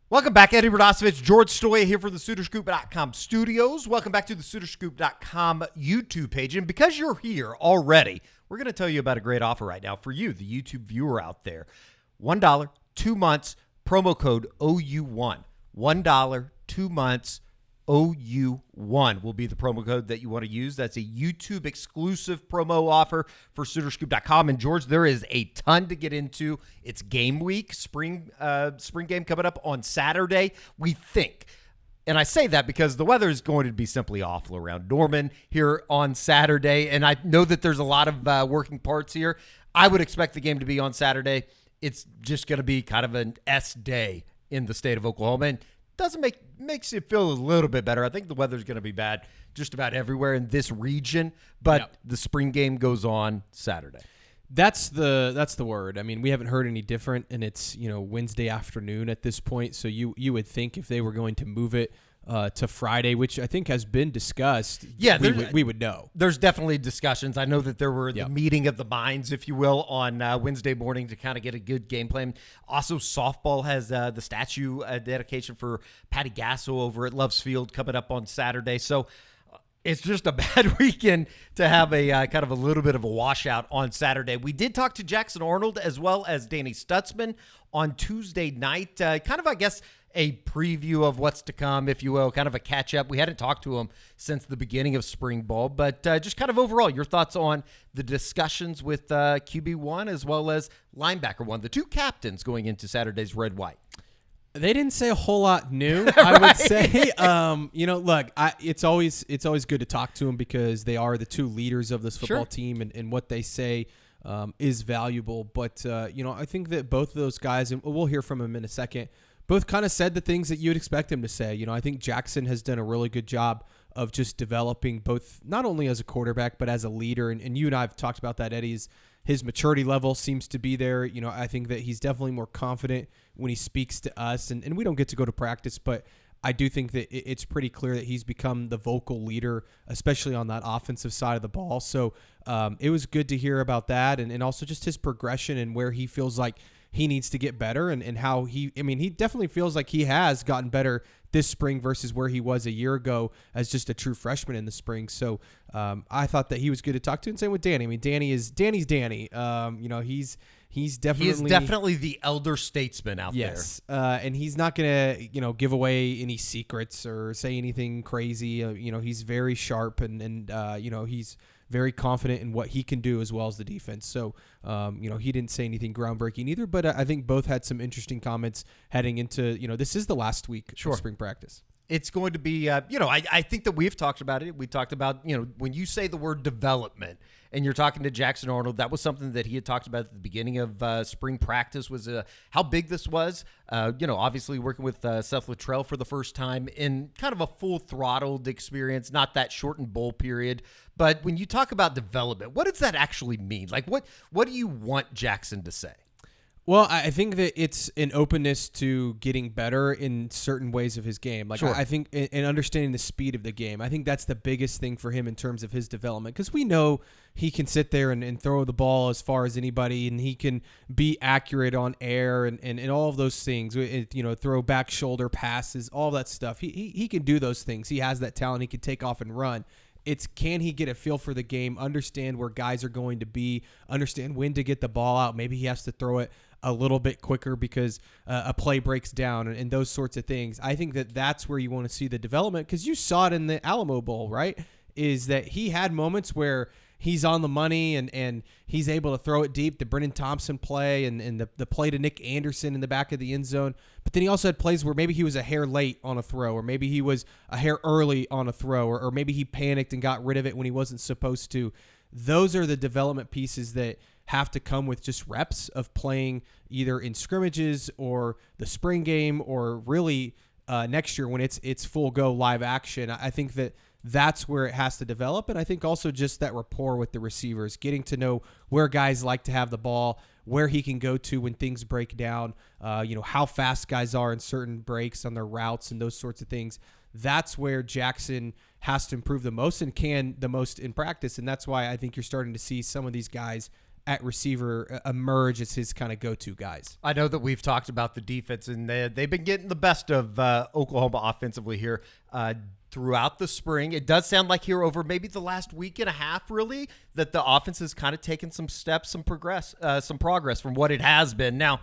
Welcome back, Eddie Radosovich, George Stoya here for the SoonerScoop.com studios. Welcome back to the SoonerScoop.com YouTube page. And because you're here already, we're going to tell you about a great offer right now for you, the YouTube viewer out there. $1, 2 months, promo code OU1. $1, 2 months, OU1 will be the promo code that you want to use. That's a YouTube exclusive promo offer for SoonerScoop.com. And George, there is a ton to get into. It's game week, spring game coming up on Saturday. We think, and I say that because the weather is going to be simply awful around Norman here on Saturday. And I know that there's a lot of working parts here. I would expect the game to be on Saturday. It's just going to be kind of an S day in the state of Oklahoma. And makes you feel a little bit better. I think the weather's going to be bad just about everywhere in this region, but The spring game goes on Saturday. That's the word. I mean, we haven't heard any different, and it's Wednesday afternoon at this point. So you would think if they were going to move it to Friday, which I think has been discussed, we would know. There's definitely discussions. I know that there were the meeting of the minds, if you will, on Wednesday morning to kind of get a good game plan. Also, softball has the statue dedication for Patty Gasso over at Loves Field coming up on Saturday. So it's just a bad weekend to have a kind of a little bit of a washout on Saturday. We did talk to Jackson Arnold as well as Danny Stutsman on Tuesday night. Kind of, I guess, a preview of what's to come, if you will, kind of a catch-up. We hadn't talked to him since the beginning of spring ball, but just kind of overall, your thoughts on the discussions with QB1 as well as linebacker one, the two captains going into Saturday's red-white. They didn't say a whole lot new, I would say. Look, it's always good to talk to them because they are the two leaders of this football team, and what they say is valuable. But, I think that both of those guys, and we'll hear from them in a second, both kind of said the things that you'd expect him to say. I think Jackson has done a really good job of just developing both not only as a quarterback but as a leader. And you and I have talked about that, Eddie. His maturity level seems to be there. I think that he's definitely more confident when he speaks to us. And we don't get to go to practice, but I do think that it's pretty clear that he's become the vocal leader, especially on that offensive side of the ball. So it was good to hear about that and also just his progression and where he feels like he needs to get better and how he definitely feels like he has gotten better this spring versus where he was a year ago as just a true freshman in the spring. So I thought that he was good to talk to, and same with Danny. I mean, Danny's Danny. He's definitely the elder statesman out there. Yes, and he's not gonna give away any secrets or say anything crazy. He's very sharp and he's very confident in what he can do as well as the defense. So, he didn't say anything groundbreaking either, but I think both had some interesting comments heading into, this is the last week of spring practice. It's going to be, I think that we've talked about it. We talked about, when you say the word development and you're talking to Jackson Arnold, that was something that he had talked about at the beginning of spring practice was how big this was. Obviously working with Seth Luttrell for the first time in kind of a full throttled experience, not that shortened bowl period. But when you talk about development, what does that actually mean? Like what do you want Jackson to say? Well, I think that it's an openness to getting better in certain ways of his game. I think in understanding the speed of the game, I think that's the biggest thing for him in terms of his development. Because we know he can sit there and throw the ball as far as anybody, and he can be accurate on air and all of those things. Throw back shoulder passes, all that stuff. He can do those things. He has that talent. He can take off and run. It's can he get a feel for the game, understand where guys are going to be, understand when to get the ball out. Maybe he has to throw it a little bit quicker because a play breaks down and those sorts of things. I think that that's where you want to see the development because you saw it in the Alamo Bowl, right? Is that he had moments where he's on the money and he's able to throw it deep, the Brennan Thompson play and the play to Nick Anderson in the back of the end zone. But then he also had plays where maybe he was a hair late on a throw or maybe he was a hair early on a throw or maybe he panicked and got rid of it when he wasn't supposed to. Those are the development pieces that have to come with just reps of playing either in scrimmages or the spring game or really next year when it's full go live action. I think that's where it has to develop. And I think also just that rapport with the receivers, getting to know where guys like to have the ball, where he can go to when things break down, how fast guys are in certain breaks on their routes and those sorts of things. That's where Jackson has to improve the most and can the most in practice. And that's why I think you're starting to see some of these guys at receiver emerge as his kind of go-to guys. I know that we've talked about the defense, and they've been getting the best of Oklahoma offensively here throughout the spring. It does sound like here over maybe the last week and a half, really, that the offense has kind of taken some steps, some progress from what it has been. Now,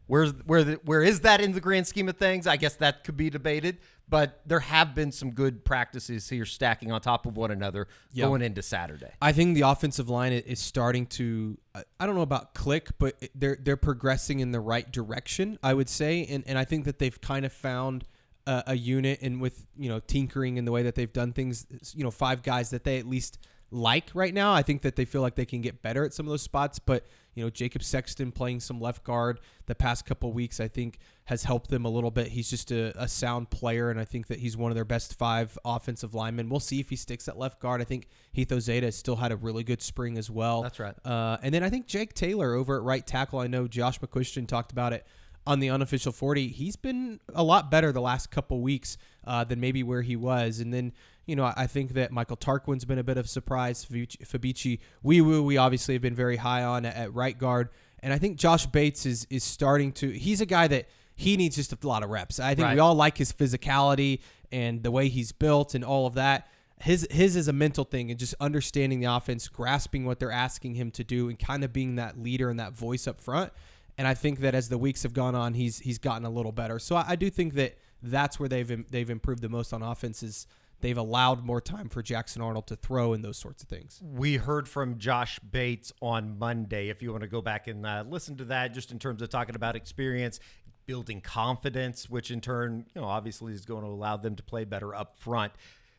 where is that in the grand scheme of things? I guess that could be debated, but there have been some good practices here stacking on top of one another going into Saturday. I think the offensive line is starting to, I don't know about click, but they're progressing in the right direction, I would say, and I think that they've kind of found a unit, and with tinkering in the way that they've done things, 5 guys that they at least like right now. I think that they feel like they can get better at some of those spots, but Jacob Sexton playing some left guard the past couple of weeks, I think has helped them a little bit. He's just a sound player, and I think that he's one of their best 5 offensive linemen. We'll see if he sticks at left guard. I think Heath Ozeda has still had a really good spring as well. That's right. And then I think Jake Taylor over at right tackle, I know Josh McCuistion talked about it on the Unofficial 40. He's been a lot better the last couple weeks than maybe where he was. And then, I think that Michael Tarquin's been a bit of a surprise. Fabici we obviously have been very high on at right guard. And I think Josh Bates is starting to – he's a guy that he needs just a lot of reps. I think we all like his physicality and the way he's built and all of that. His is a mental thing, and just understanding the offense, grasping what they're asking him to do, and kind of being that leader and that voice up front. And I think that as the weeks have gone on, he's gotten a little better. So I do think that that's where they've improved the most on offense, is they've allowed more time for Jackson Arnold to throw and those sorts of things. We heard from Josh Bates on Monday. If you want to go back and listen to that, just in terms of talking about experience, building confidence, which in turn, obviously is going to allow them to play better up front.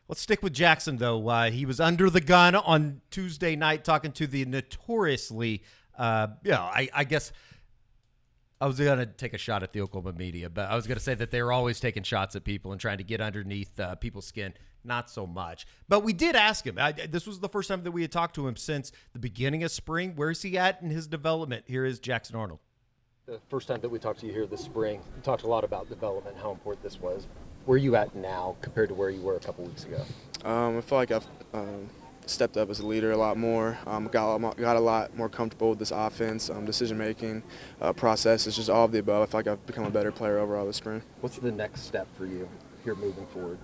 Let's stick with Jackson, though. He was under the gun on Tuesday night talking to the notoriously, I guess – I was going to take a shot at the Oklahoma media, but I was going to say that they were always taking shots at people and trying to get underneath people's skin. Not so much. But we did ask him. This was the first time that we had talked to him since the beginning of spring. Where is he at in his development? Here is Jackson Arnold. The first time that we talked to you here this spring, you talked a lot about development, how important this was. Where are you at now compared to where you were a couple weeks ago? I feel like I've stepped up as a leader a lot more. Got a lot more comfortable with this offense, decision-making process. It's just all of the above. I feel like I've become a better player overall this spring. What's the next step for you here moving forward?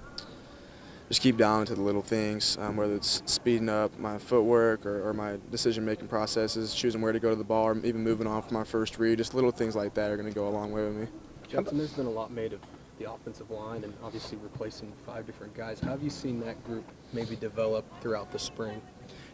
Just keep down to the little things, whether it's speeding up my footwork or my decision-making processes, choosing where to go to the ball, or even moving on from my first read. Just little things like that are going to go a long way with me. Jackson, there's been a lot made of the offensive line and obviously replacing 5 different guys. How have you seen that group maybe develop throughout the spring?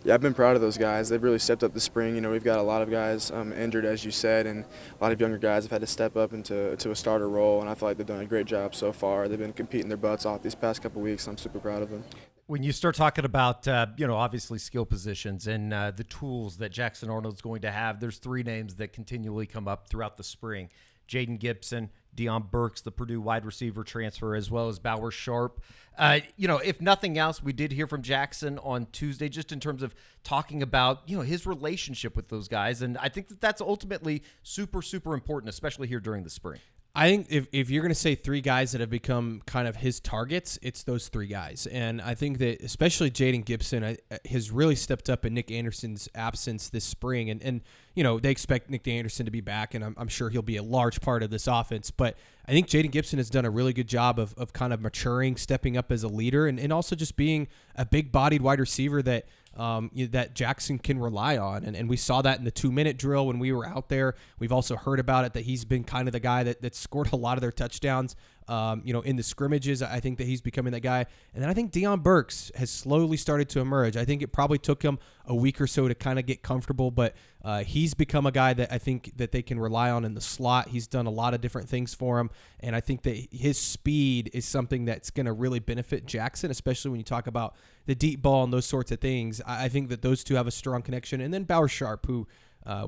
Yeah, I've been proud of those guys. They've really stepped up this spring. We've got a lot of guys injured, as you said, and a lot of younger guys have had to step up into a starter role, and I feel like they've done a great job so far. They've been competing their butts off these past couple weeks. I'm super proud of them. When you start talking about, obviously skill positions and the tools that Jackson Arnold's going to have, there's 3 names that continually come up throughout the spring. Jaden Gibson, Deion Burks, the Purdue wide receiver transfer, as well as Bauer Sharp. If nothing else, we did hear from Jackson on Tuesday just in terms of talking about, his relationship with those guys. And I think that that's ultimately super, super important, especially here during the spring. I think if you're going to say 3 guys that have become kind of his targets, it's those 3 guys. And I think that especially Jaden Gibson has really stepped up in Nick Anderson's absence this spring. And they expect Nick Anderson to be back, and I'm sure he'll be a large part of this offense. But I think Jaden Gibson has done a really good job of kind of maturing, stepping up as a leader, and also just being a big-bodied wide receiver that that Jackson can rely on. And we saw that in the 2-minute drill when we were out there. We've also heard about it that he's been kind of the guy that scored a lot of their touchdowns, in the scrimmages. I think that he's becoming that guy. And then I think Deion Burks has slowly started to emerge. I think it probably took him a week or so to kind of get comfortable, but he's become a guy that I think that they can rely on in the slot. He's done a lot of different things for him, and I think that his speed is something that's going to really benefit Jackson, especially when you talk about the deep ball and those sorts of things. I think that those 2 have a strong connection. And then Bauer Sharp, who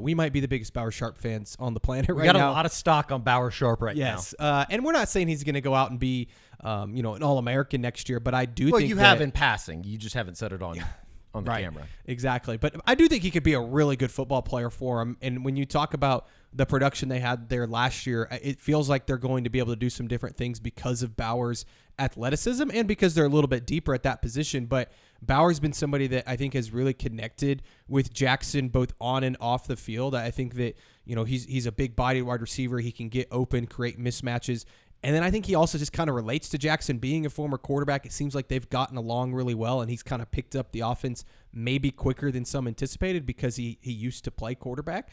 we might be the biggest Bauer Sharp fans on the planet right now. We got a lot of stock on Bauer Sharp right now. Yes, and we're not saying he's going to go out and be, an All-American next year, but I do think you have in passing. You just haven't said it on on the camera. Exactly. But I do think he could be a really good football player for him. And when you talk about the production they had there last year, it feels like they're going to be able to do some different things because of Bauer's athleticism and because they're a little bit deeper at that position. But Bauer's been somebody that I think has really connected with Jackson both on and off the field. I think that, he's a big body wide receiver. He can get open, create mismatches. And then I think he also just kind of relates to Jackson being a former quarterback. It seems like they've gotten along really well, and he's kind of picked up the offense maybe quicker than some anticipated because he used to play quarterback.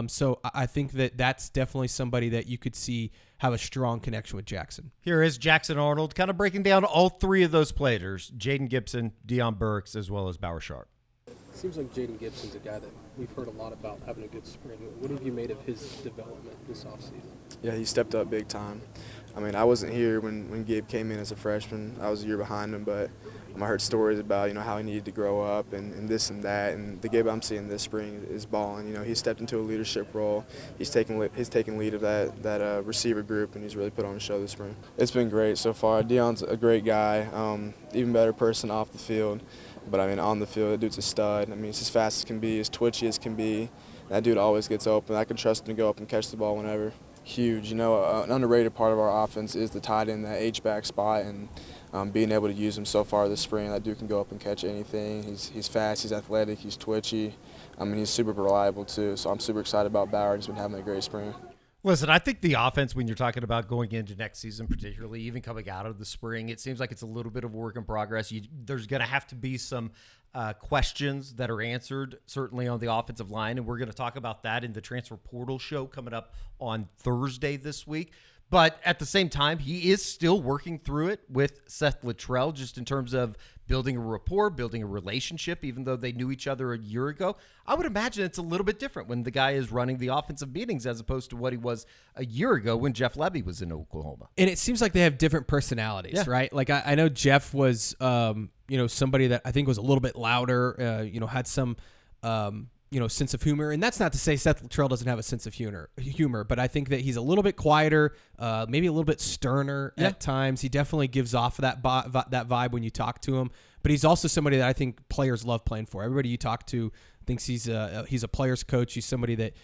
So I think that that's definitely somebody that you could see have a strong connection with Jackson. Here is Jackson Arnold kind of breaking down all three of those players, Jaden Gibson, Deion Burks, as well as Bauer Sharp. Seems like Jaden Gibson's a guy that we've heard a lot about having a good spring. What have you made of his development this offseason? Yeah, he stepped up big time. I mean, I wasn't here when Gabe came in as a freshman. I was a year behind him, but I heard stories about, how he needed to grow up and this and that. And the Gabe I'm seeing this spring is balling. He stepped into a leadership role. He's taking lead of that receiver group, and he's really put on a show this spring. It's been great so far. Deion's a great guy, even better person off the field. But, on the field, that dude's a stud. He's as fast as can be, as twitchy as can be. That dude always gets open. I can trust him to go up and catch the ball whenever. Huge. An underrated part of our offense is the tight end, that H-back spot, and being able to use him so far this spring. That dude can go up and catch anything. He's fast, he's athletic, he's twitchy. He's super reliable, too. So I'm super excited about Bauer. He's been having a great spring. Listen, I think the offense, when you're talking about going into next season, particularly even coming out of the spring, it seems like it's a little bit of work in progress. There's going to have to be some questions that are answered, certainly on the offensive line, and we're going to talk about that in the transfer portal show coming up on Thursday this week. But at the same time, he is still working through it with Seth Littrell, just in terms of building a rapport, building a relationship, even though they knew each other a year ago. I would imagine it's a little bit different when the guy is running the offensive meetings as opposed to what he was a year ago when Jeff Lebby was in Oklahoma. And it seems like they have different personalities, right? Like I know Jeff was, somebody that I think was a little bit louder, had some, sense of humor. And that's not to say Seth Littrell doesn't have a sense of humor, but I think that he's a little bit quieter, maybe a little bit sterner at times. He definitely gives off that vibe when you talk to him. But he's also somebody that I think players love playing for. Everybody you talk to thinks he's a player's coach. He's somebody that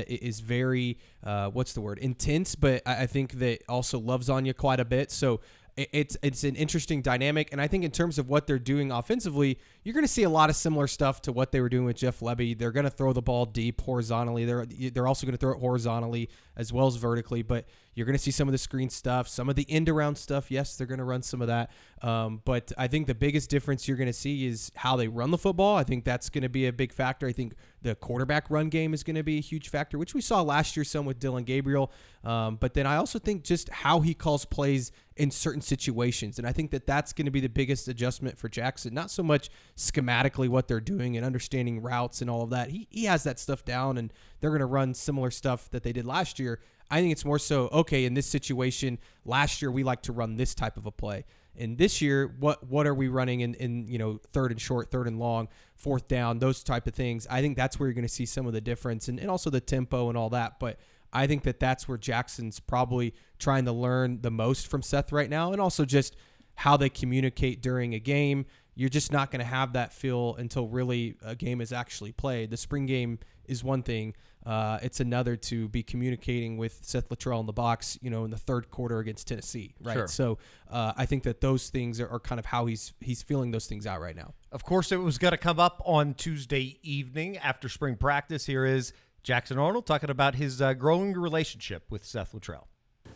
is very intense, but I think that also loves on you quite a bit. So it's an interesting dynamic, and I think in terms of what they're doing offensively, you're going to see a lot of similar stuff to what they were doing with Jeff Lebby. They're going to throw the ball deep horizontally. They're also going to throw it horizontally as well as vertically, but you're going to see some of the screen stuff, some of the end-around stuff. Yes, they're going to run some of that, but I think the biggest difference you're going to see is how they run the football. I think that's going to be a big factor. I think the quarterback run game is going to be a huge factor, which we saw last year some with Dylan Gabriel, but then I also think just how he calls plays in certain situations, and I think that that's going to be the biggest adjustment for Jackson. Not so much schematically what they're doing and understanding routes and all of that. He has that stuff down, and they're going to run similar stuff that they did last year. I think it's more so, okay, in this situation, last year we like to run this type of a play. And this year, what are we running in third and short, third and long, fourth down, those type of things. I think that's where you're going to see some of the difference and also the tempo and all that. But I think that that's where Jackson's probably trying to learn the most from Seth right now, and also just how they communicate during a game. You're just not going to have that feel until really a game is actually played. The spring game is one thing. It's another to be communicating with Seth Littrell in the box, in the third quarter against Tennessee, right? Sure. So I think that those things are kind of how he's feeling those things out right now. Of course, it was going to come up on Tuesday evening after spring practice. Here is Jackson Arnold talking about his growing relationship with Seth Littrell.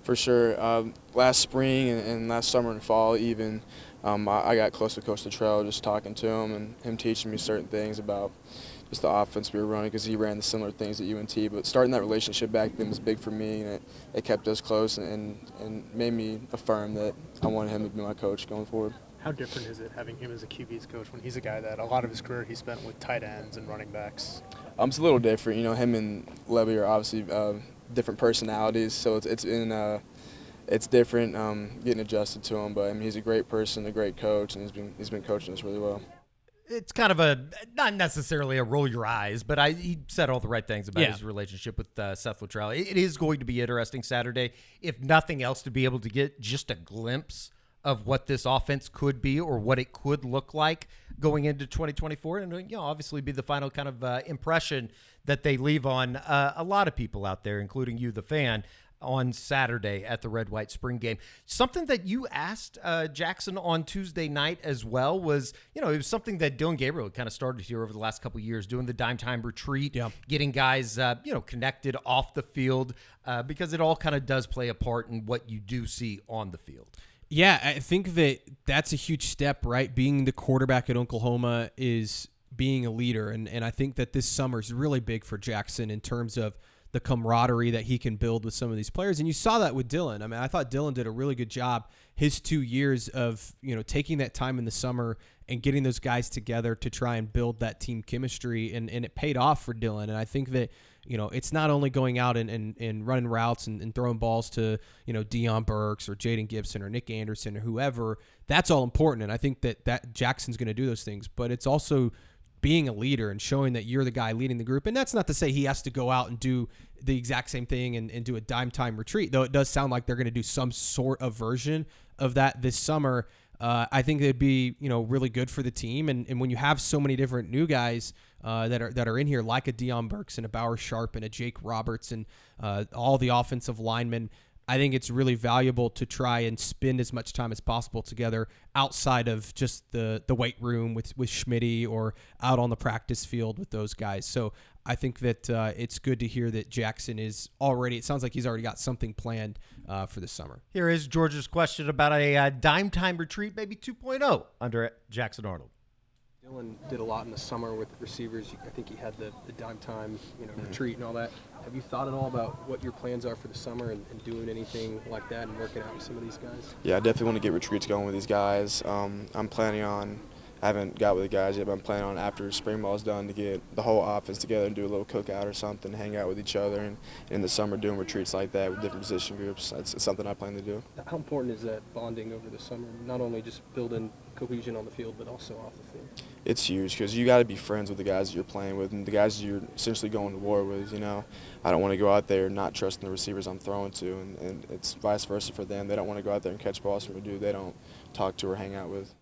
For sure. Last spring and last summer and fall even, I got close with Coach Littrell, just talking to him and him teaching me certain things about just the offense we were running, because he ran the similar things at UNT. But starting that relationship back then was big for me, and it kept us close and made me affirm that I wanted him to be my coach going forward. How different is it having him as a QB's coach when he's a guy that a lot of his career he spent with tight ends and running backs? It's a little different. Him and Lebby are obviously different personalities, so it's different getting adjusted to him. But he's a great person, a great coach, and he's been coaching us really well. It's kind of not necessarily a roll your eyes, but he said all the right things about his relationship with Seth Littrell. It is going to be interesting Saturday, if nothing else, to be able to get just a glimpse of what this offense could be or what it could look like going into 2024, and obviously be the final kind of impression that they leave on a lot of people out there, including you, the fan, on Saturday at the Red White Spring Game. Something that you asked Jackson on Tuesday night as well was, it was something that Dylan Gabriel kind of started here over the last couple of years, doing the dime time retreat, getting guys, connected off the field, because it all kind of does play a part in what you do see on the field. Yeah, I think that's a huge step, right? Being the quarterback at Oklahoma is being a leader, and I think that this summer is really big for Jackson in terms of the camaraderie that he can build with some of these players. And you saw that with Dylan. I mean, I thought Dylan did a really good job his 2 years of, taking that time in the summer and getting those guys together to try and build that team chemistry. And it paid off for Dylan. And I think that, it's not only going out and running routes and throwing balls to, Deion Burks or Jaden Gibson or Nick Anderson or whoever. That's all important. And I think that Jackson's going to do those things. But it's also being a leader and showing that you're the guy leading the group. And that's not to say he has to go out and do the exact same thing and do a dime time retreat, though it does sound like they're going to do some sort of version of that this summer. I think it'd be, really good for the team. And when you have so many different new guys that are in here, like a Deion Burks and a Bauer Sharp and a Jake Roberts and all the offensive linemen, I think it's really valuable to try and spend as much time as possible together outside of just the weight room with Schmitty or out on the practice field with those guys. So I think that it's good to hear that Jackson is already, it sounds like he's already got something planned for the summer. Here is George's question about a dime time retreat, maybe 2.0 under Jackson Arnold. Dylan did a lot in the summer with receivers. I think he had the dime time, retreat and all that. Have you thought at all about what your plans are for the summer and doing anything like that and working out with some of these guys? Yeah, I definitely want to get retreats going with these guys. I'm planning on, I haven't got with the guys yet, but I'm planning on after spring ball's done to get the whole offense together and do a little cookout or something, hang out with each other, and in the summer doing retreats like that with different position groups. It's something I plan to do. How important is that bonding over the summer, not only just building cohesion on the field, but also off the field? It's huge because you got to be friends with the guys that you're playing with and the guys you're essentially going to war with. I don't want to go out there not trusting the receivers I'm throwing to, and it's vice versa for them. They don't want to go out there and catch balls from a dude they don't talk to or hang out with.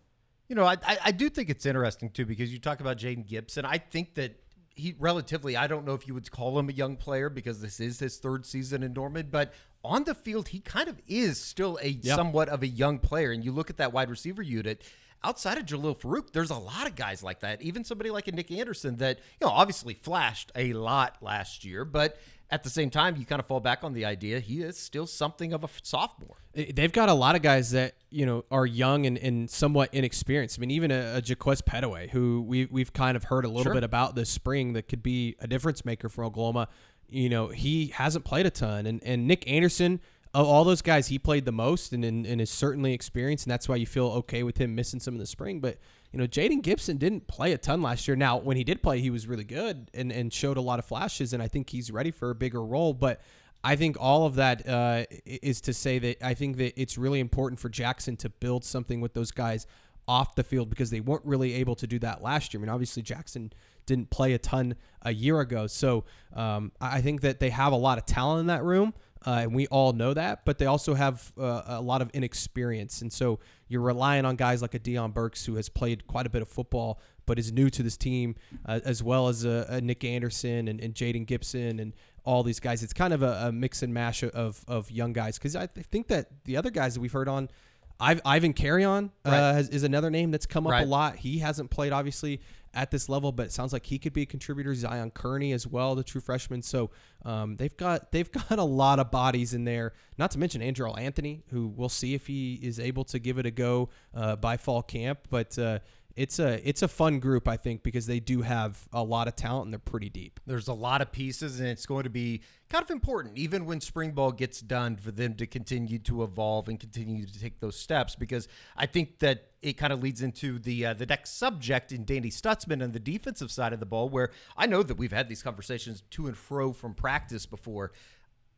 I do think it's interesting, too, because you talk about Jaden Gibson. I think that he relatively, I don't know if you would call him a young player because this is his third season in Norman, but on the field, he kind of is still somewhat of a young player. And you look at that wide receiver unit, outside of Jalil Farooq, there's a lot of guys like that. Even somebody like a Nick Anderson that, obviously flashed a lot last year, but at the same time, you kind of fall back on the idea he is still something of a sophomore. They've got a lot of guys that, are young and somewhat inexperienced. I mean, even a Jaquez Petaway, who we've kind of heard a little bit about this spring that could be a difference maker for Oklahoma. He hasn't played a ton. And Nick Anderson, of all those guys, he played the most and is certainly experienced, and that's why you feel okay with him missing some in the spring. But, Jaden Gibson didn't play a ton last year. Now, when he did play, he was really good and showed a lot of flashes, and I think he's ready for a bigger role. But I think all of that is to say that I think that it's really important for Jackson to build something with those guys off the field because they weren't really able to do that last year. I mean, obviously, Jackson didn't play a ton a year ago. So I think that they have a lot of talent in that room. And we all know that, but they also have a lot of inexperience. And so you're relying on guys like a Deion Burks, who has played quite a bit of football, but is new to this team, as well as a Nick Anderson and Jaden Gibson and all these guys. It's kind of a mix and mash of young guys. Because I think that the other guys that we've heard on, Ivan Carrion is another name that's come up a lot. He hasn't played, obviously, at this level, but it sounds like he could be a contributor. Zion Kearney as well, the true freshman. So they've got a lot of bodies in there. Not to mention Andrel Anthony, who we'll see if he is able to give it a go by fall camp. But it's a fun group, I think, because they do have a lot of talent and they're pretty deep. There's a lot of pieces, and it's going to be kind of important, even when spring ball gets done, for them to continue to evolve and continue to take those steps, because I think that it kind of leads into the next subject in Danny Stutsman and the defensive side of the ball, where I know that we've had these conversations to and fro from practice before.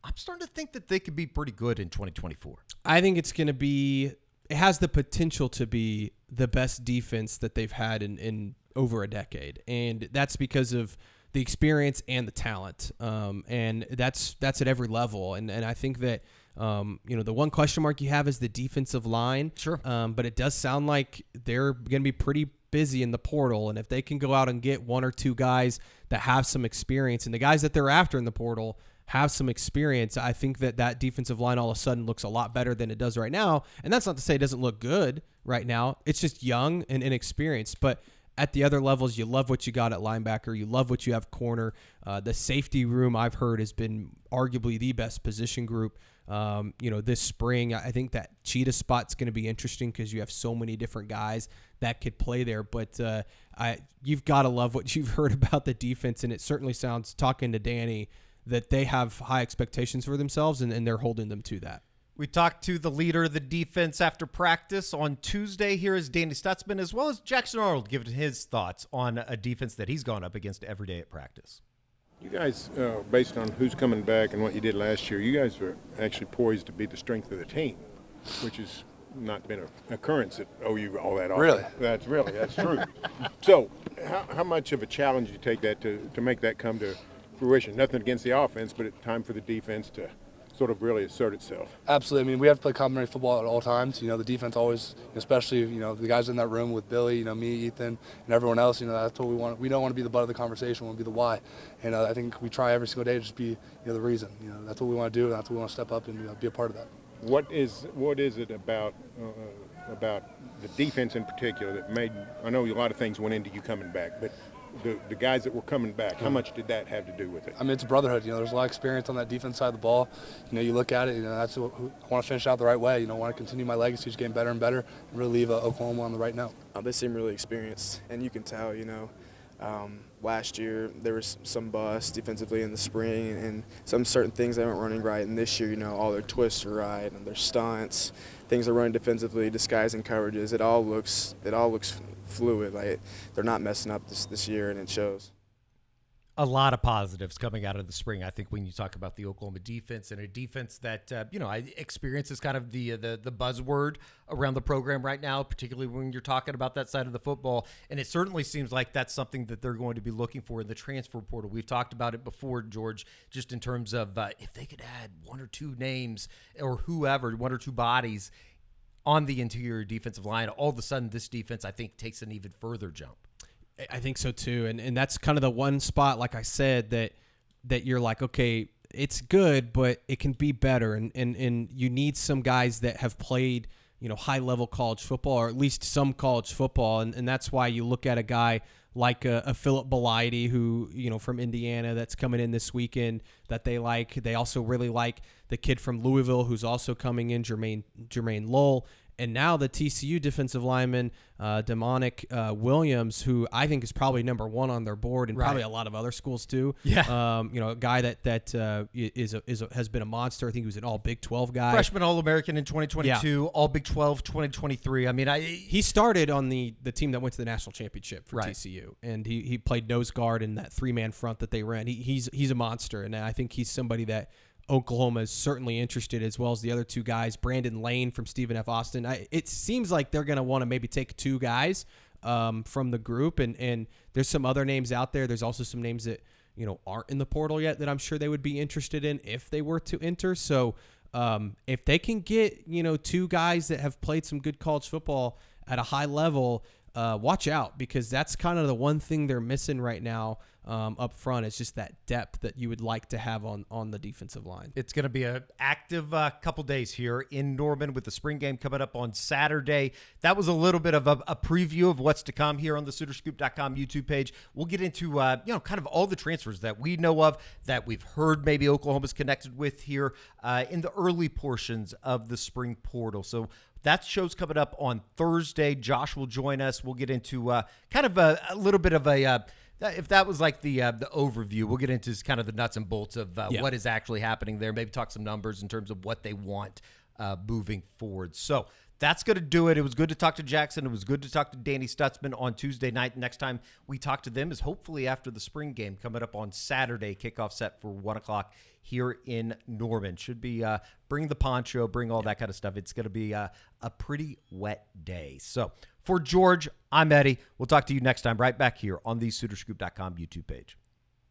I'm starting to think that they could be pretty good in 2024. I think it's going to be – it has the potential to be the best defense that they've had in over a decade, and that's because of the experience and the talent, and that's at every level. And I think that The one question mark you have is the defensive line. Sure. But it does sound like they're going to be pretty busy in the portal, and if they can go out and get one or two guys that have some experience, and the guys that they're after in the portal have some experience, I think that defensive line all of a sudden looks a lot better than it does right now. And that's not to say it doesn't look good right now. It's just young and inexperienced. But at the other levels, you love what you got at linebacker. You love what you have corner. The safety room, I've heard, has been arguably the best position group. This spring, I think that cheetah spot's going to be interesting because you have so many different guys that could play there. But you've got to love what you've heard about the defense, and it certainly sounds, talking to Danny, that they have high expectations for themselves, and they're holding them to that. We talked to the leader of the defense after practice on Tuesday. Here is Danny Stutsman, as well as Jackson Arnold, giving his thoughts on a defense that he's gone up against every day at practice. You guys, based on who's coming back and what you did last year, you guys are actually poised to be the strength of the team, which has not been an occurrence at OU all that often. Really? That's true. So how much of a challenge do you take that to make that come to fruition? Nothing against the offense, but it's time for the defense to sort of really assert itself. Absolutely. I mean, we have to play complementary football at all times. The defense always, especially, the guys in that room with Billy, me, Ethan, and everyone else, that's what we want. We don't want to be the butt of the conversation. We want to be the why. And I think we try every single day to just be, the reason. That's what we want to do, and that's what we want to step up and be a part of that. What is it about the defense in particular that made, I know a lot of things went into you coming back, but the guys that were coming back, how much did that have to do with it? I mean, it's a brotherhood. There's a lot of experience on that defense side of the ball. You look at it, that's what I want to finish out the right way. I want to continue my legacy, just getting better and better, and really leave Oklahoma on the right note. They seem really experienced, and you can tell, last year there was some busts defensively in the spring, and some certain things they weren't running right. And this year, all their twists are right, and their stunts, things are running defensively, disguising coverages. It all looks fluid. Like, they're not messing up this year, and it shows. A lot of positives coming out of the spring, I think, when you talk about the Oklahoma defense, and a defense that, experience is kind of the buzzword around the program right now, particularly when you're talking about that side of the football. And it certainly seems like that's something that they're going to be looking for in the transfer portal. We've talked about it before, George, just in terms of if they could add one or two names or whoever, one or two bodies on the interior defensive line, all of a sudden this defense, I think, takes an even further jump. I think so too, and that's kind of the one spot, like I said, that you're like, okay, it's good, but it can be better, and you need some guys that have played, high level college football, or at least some college football, and that's why you look at a guy like a Philip Bellidy, who from Indiana, that's coming in this weekend, that they like. They also really like the kid from Louisville, who's also coming in, Jermaine Lowell. And now the TCU defensive lineman, Demonic Williams, who I think is probably number one on their board, and probably a lot of other schools too. Yeah. A guy that has been a monster. I think he was an All Big 12 guy. Freshman All-American in 2022, All Big 12 2023. I mean, he started on the team that went to the national championship for Right. TCU, and he played nose guard in that 3-man front that they ran. He's a monster, and I think he's somebody that Oklahoma is certainly interested, as well as the other two guys, Brandon Lane from Stephen F. Austin. It seems like they're going to want to maybe take two guys from the group, and there's some other names out there. There's also some names that aren't in the portal yet that I'm sure they would be interested in if they were to enter. So if they can get two guys that have played some good college football at a high level, watch out, because that's kind of the one thing they're missing right now up front. It's just that depth that you would like to have on the defensive line. It's going to be an active couple days here in Norman with the spring game coming up on Saturday. That was a little bit of a preview of what's to come here on the SoonerScoop.com YouTube page. We'll get into kind of all the transfers that we know of, that we've heard maybe Oklahoma's connected with here in the early portions of the spring portal. So that show's coming up on Thursday. Josh will join us. We'll get into kind of a little bit of a if that was like the overview, we'll get into kind of the nuts and bolts of what is actually happening there. Maybe talk some numbers in terms of what they want moving forward. So that's going to do it. It was good to talk to Jackson. It was good to talk to Danny Stutsman on Tuesday night. Next time we talk to them is hopefully after the spring game coming up on Saturday. Kickoff set for 1 o'clock here in Norman. Should be bring the poncho, bring all that kind of stuff. It's going to be a pretty wet day. So for George, I'm Eddie. We'll talk to you next time right back here on the SoonerScoop.com YouTube page.